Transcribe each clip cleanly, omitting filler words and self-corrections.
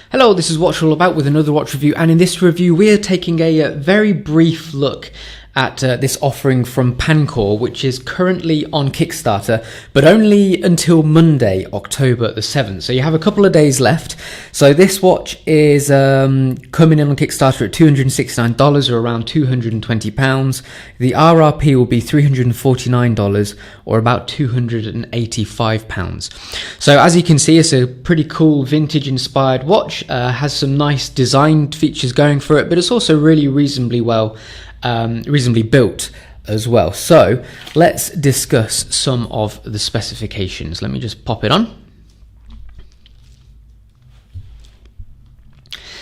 Hello, this is Watch All About with another watch review, and in this review we are taking a very brief look at this offering from Pancor, which is currently on Kickstarter, but only until Monday, October the 7th. So you have a couple of days left. So this watch is coming in on Kickstarter at $269 or around £220. The RRP will be $349 or about £285. So as you can see, it's a pretty cool vintage inspired watch. Has some nice design features going for it, but it's also really reasonably built as well. So let's discuss some of the specifications. Let me just pop it on.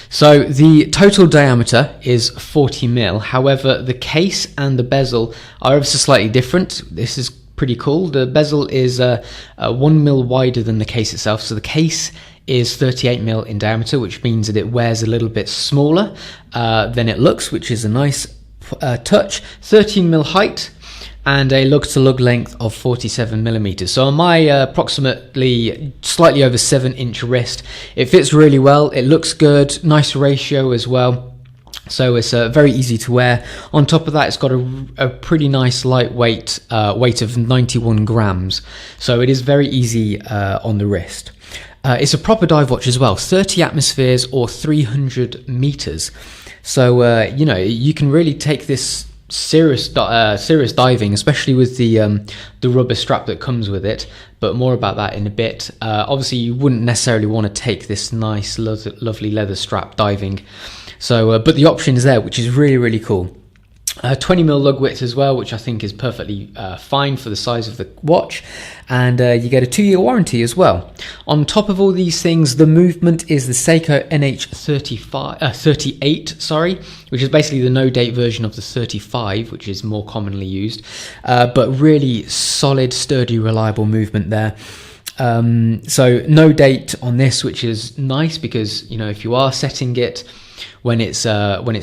So the total diameter is 40 mil. However, the case and the bezel are ever so slightly different. This is pretty cool. The bezel is 1 mil wider than the case itself. So the case is 38 mil in diameter, which means that it wears a little bit smaller than it looks, which is a nice touch. 13 mil height and a lug-to-lug length of 47 millimeters. So on my approximately slightly over 7-inch wrist, it fits really well. It looks good, nice ratio as well. So it's very easy to wear. On top of that, it's got a pretty nice lightweight weight of 91 grams. So it is very easy on the wrist. It's a proper dive watch as well, 30 atmospheres or 300 meters. So, you know, you can really take this serious diving, especially with the rubber strap that comes with it, but more about that in a bit. Obviously, you wouldn't necessarily want to take this nice, lovely leather strap diving. So, but the option is there, which is really, really cool. 20 mil lug width as well, which I think is perfectly fine for the size of the watch, and you get a 2-year warranty as well. On top of all these things, the movement is the Seiko NH38, which is basically the no-date version of the 35, which is more commonly used, but really solid, sturdy, reliable movement there. So no date on this, which is nice because, you know, if you are setting it when it's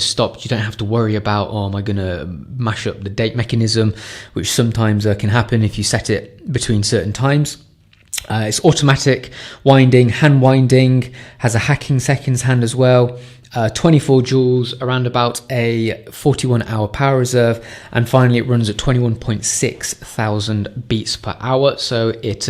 stopped, you don't have to worry about, oh, am I going to mash up the date mechanism, which sometimes can happen if you set it between certain times. It's automatic winding, hand winding, has a hacking seconds hand as well, 24 joules, around about a 41-hour power reserve, and finally it runs at 21.6 thousand beats per hour. So it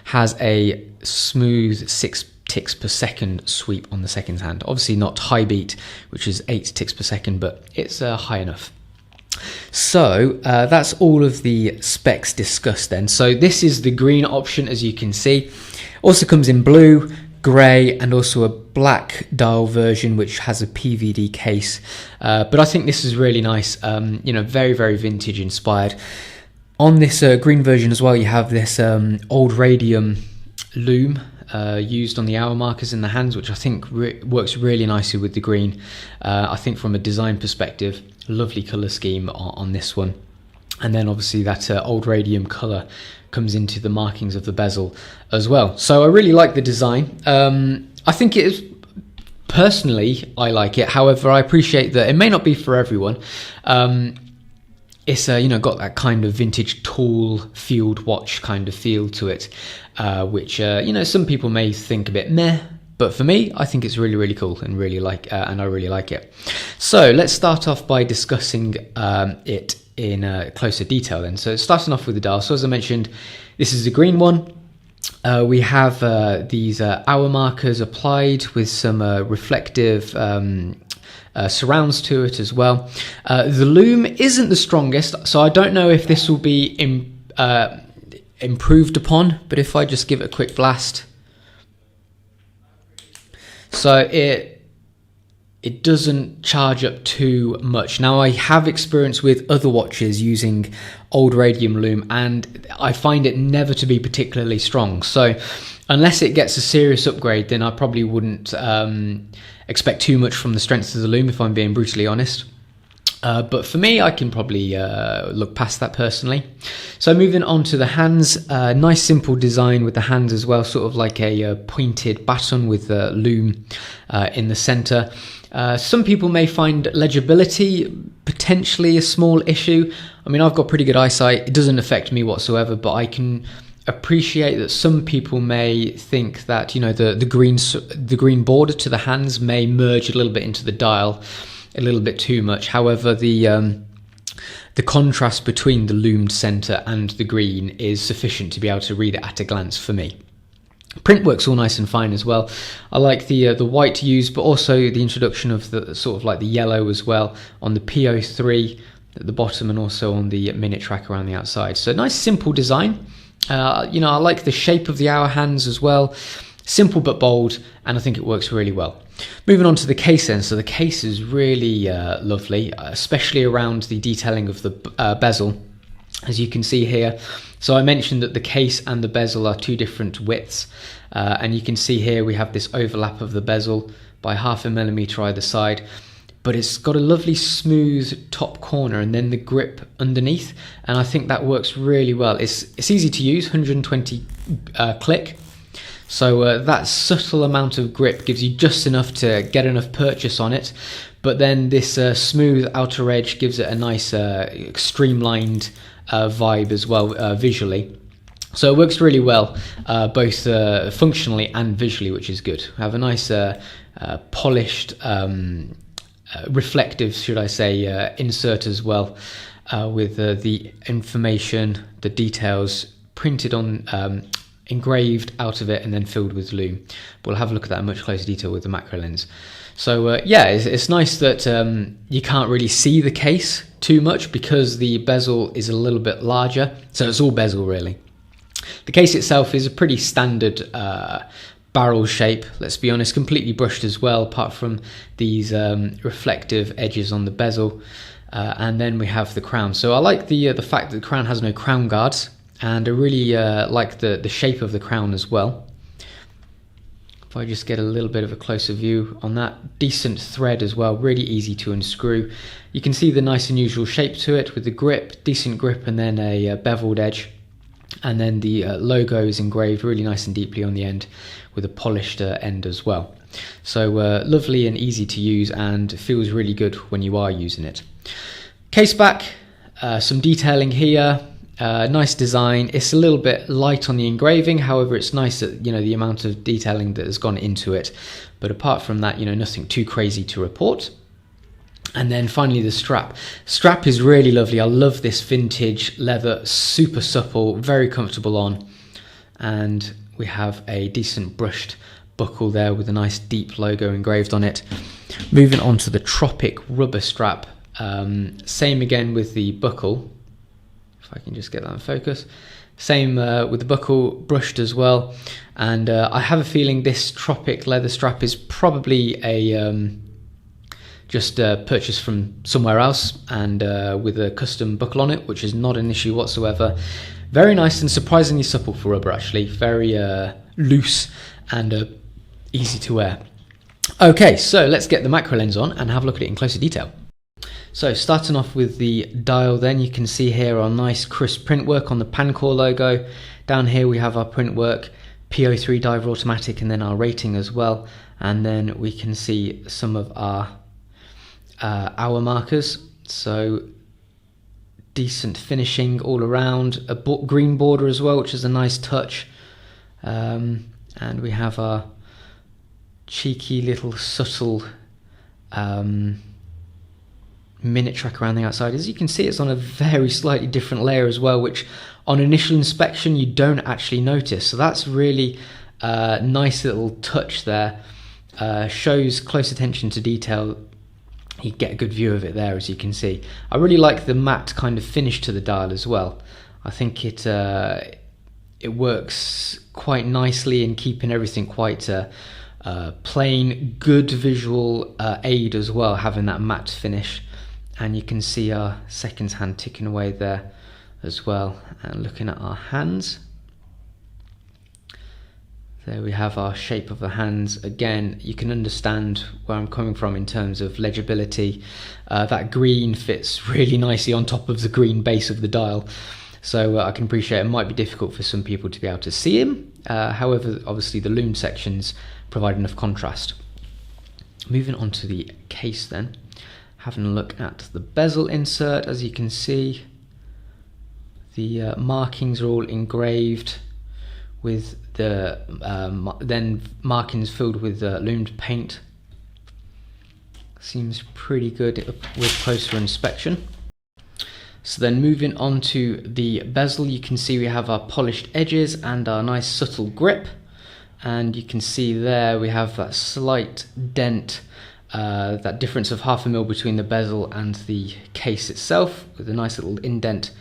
has a smooth 6 ticks per second sweep on the seconds hand. Obviously not high beat, which is 8 ticks per second, but it's high enough. So that's all of the specs discussed then. So this is the green option, as you can see. Also comes in blue, grey, and also a black dial version, which has a PVD case. But I think this is really nice, you know, very, very vintage inspired. On this green version as well, you have this old radium loom used on the hour markers in the hands, which I think works really nicely with the green. I think from a design perspective, lovely colour scheme on this one. And then obviously that old radium colour comes into the markings of the bezel as well. So I really like the design. I think it is, personally, I like it. However, I appreciate that it may not be for everyone. It's you know, got that kind of vintage tall field watch kind of feel to it, which you know, some people may think a bit meh, but for me, I think it's really, really cool and really and I really like it. So let's start off by discussing it in closer detail then. So starting off with the dial. So as I mentioned, this is the green one. We have these hour markers applied with some reflective surrounds to it as well. The loom isn't the strongest, so I don't know if this will be improved upon, but if I just give it a quick blast, so it doesn't charge up too much. Now, I have experience with other watches using old radium loom, and I find it never to be particularly strong. So unless it gets a serious upgrade, then I probably wouldn't expect too much from the strength of the loom, if I'm being brutally honest. But for me, I can probably look past that personally. So moving on to the hands, nice simple design with the hands as well, sort of like a pointed baton with the loom in the center. Some people may find legibility potentially a small issue. I mean, I've got pretty good eyesight. It doesn't affect me whatsoever, but I can appreciate that some people may think that, you know, the green border to the hands may merge a little bit into the dial a little bit too much. However, the contrast between the loomed center and the green is sufficient to be able to read it at a glance for me. Print works all nice and fine as well. I like the white used, but also the introduction of the sort of like the yellow as well on the P03 at the bottom, and also on the minute tracker around the outside. So nice simple design. You know, I like the shape of the hour hands as well. Simple but bold, and I think it works really well. Moving on to the case then. So the case is really lovely, especially around the detailing of the bezel, as you can see here. So I mentioned that the case and the bezel are two different widths, and you can see here we have this overlap of the bezel by 0.5 millimeter either side, but it's got a lovely smooth top corner and then the grip underneath, and I think that works really well. It's easy to use, 120 click, so that subtle amount of grip gives you just enough to get enough purchase on it, but then this smooth outer edge gives it a nice streamlined vibe as well visually. So it works really well, both functionally and visually, which is good. We have a nice polished, reflective, should I say, insert as well, with the information, the details printed on, engraved out of it and then filled with loom. We'll have a look at that in much closer detail with the macro lens. So yeah, it's nice that you can't really see the case too much because the bezel is a little bit larger, so it's all bezel really. The case itself is a pretty standard barrel shape, let's be honest, completely brushed as well, apart from these reflective edges on the bezel, and then we have the crown. So I like the fact that the crown has no crown guards, and I really like the shape of the crown as well. If I just get a little bit of a closer view on that, decent thread as well, really easy to unscrew. You can see the nice unusual shape to it with the grip, decent grip, and then a beveled edge. And then the logo is engraved really nice and deeply on the end with a polished end as well. So lovely and easy to use, and feels really good when you are using it. Case back, some detailing here. Nice design. It's a little bit light on the engraving, however it's nice that, you know, the amount of detailing that has gone into it, but apart from that, you know, nothing too crazy to report. And then finally the strap is really lovely. I love this vintage leather, super supple, very comfortable on, and we have a decent brushed buckle there with a nice deep logo engraved on it. Moving on to the Tropic rubber strap, same again with the buckle. I can just get that in focus. Same with the buckle, brushed as well. And I have a feeling this Tropic leather strap is probably a just purchased from somewhere else, and with a custom buckle on it, which is not an issue whatsoever. Very nice and surprisingly supple for rubber, actually. Very loose and easy to wear. Okay, so let's get the macro lens on and have a look at it in closer detail. So starting off with the dial then, you can see here our nice crisp print work on the Pancor logo. Down here we have our print work, P03 diver automatic, and then our rating as well. And then we can see some of our hour markers. So decent finishing all around, a green border as well, which is a nice touch. And we have our cheeky little subtle minute tracker around the outside. As you can see, it's on a very slightly different layer as well, which on initial inspection you don't actually notice. So that's really nice little touch there. Shows close attention to detail. You get a good view of it there, as you can see. I really like the matte kind of finish to the dial as well. I think it works quite nicely in keeping everything quite plain. Good visual aid as well, having that matte finish. And you can see our seconds hand ticking away there as well. And looking at our hands, there we have our shape of the hands. Again, you can understand where I'm coming from in terms of legibility. That green fits really nicely on top of the green base of the dial. So I can appreciate it might be difficult for some people to be able to see him. However, obviously the loom sections provide enough contrast. Moving on to the case then. Having a look at the bezel insert, as you can see, the markings are all engraved with the then markings filled with loomed paint. Seems pretty good with closer inspection. So then moving on to the bezel, you can see we have our polished edges and our nice subtle grip, and you can see there we have that slight dent, that difference of 0.5 mm between the bezel and the case itself, with a nice little indent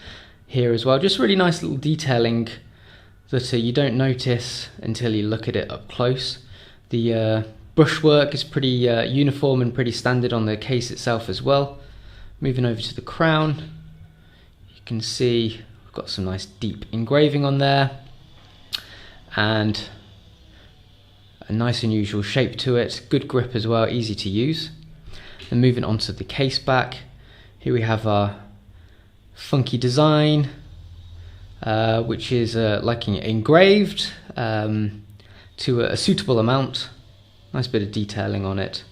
here as well. Just really nice little detailing that you don't notice until you look at it up close. The brushwork is pretty uniform and pretty standard on the case itself as well. Moving over to the crown, you can see we've got some nice deep engraving on there and a nice unusual shape to it, good grip as well, easy to use. Then moving on to the case back, here we have our funky design, which is like engraved to a suitable amount. Nice bit of detailing on it,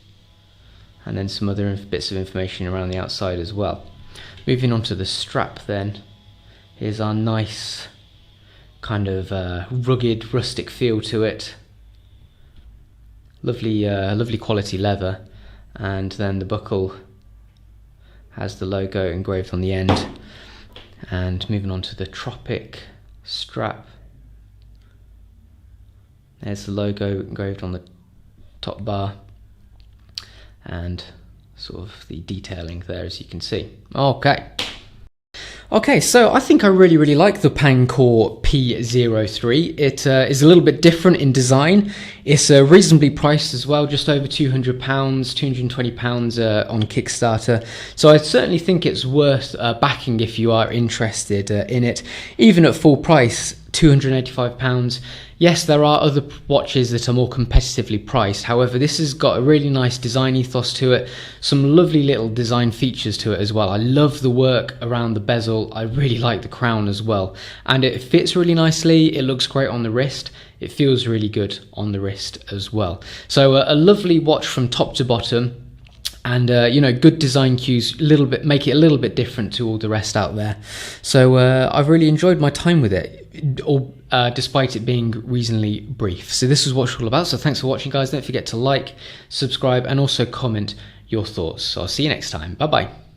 and then some other bits of information around the outside as well. Moving on to the strap then, here's our nice kind of rugged, rustic feel to it. Lovely quality leather, and then the buckle has the logo engraved on the end. And moving on to the Tropic strap, there's the logo engraved on the top bar and sort of the detailing there, as you can see. Okay, so I think I really like the Pancor P03. It is a little bit different in design. It's reasonably priced as well, just over £200, £220 on Kickstarter. So I certainly think it's worth backing if you are interested in it. Even at full price, £285. Yes, there are other watches that are more competitively priced. However, this has got a really nice design ethos to it, some lovely little design features to it as well. I love the work around the bezel. I really like the crown as well, and it fits really nicely. It looks great on the wrist. It feels really good on the wrist as well. So a lovely watch from top to bottom. And you know, good design cues, make it a little bit different to all the rest out there. So I've really enjoyed my time with it, despite it being reasonably brief. So this is what it's all about. So thanks for watching, guys. Don't forget to like, subscribe, and also comment your thoughts. So I'll see you next time. Bye bye.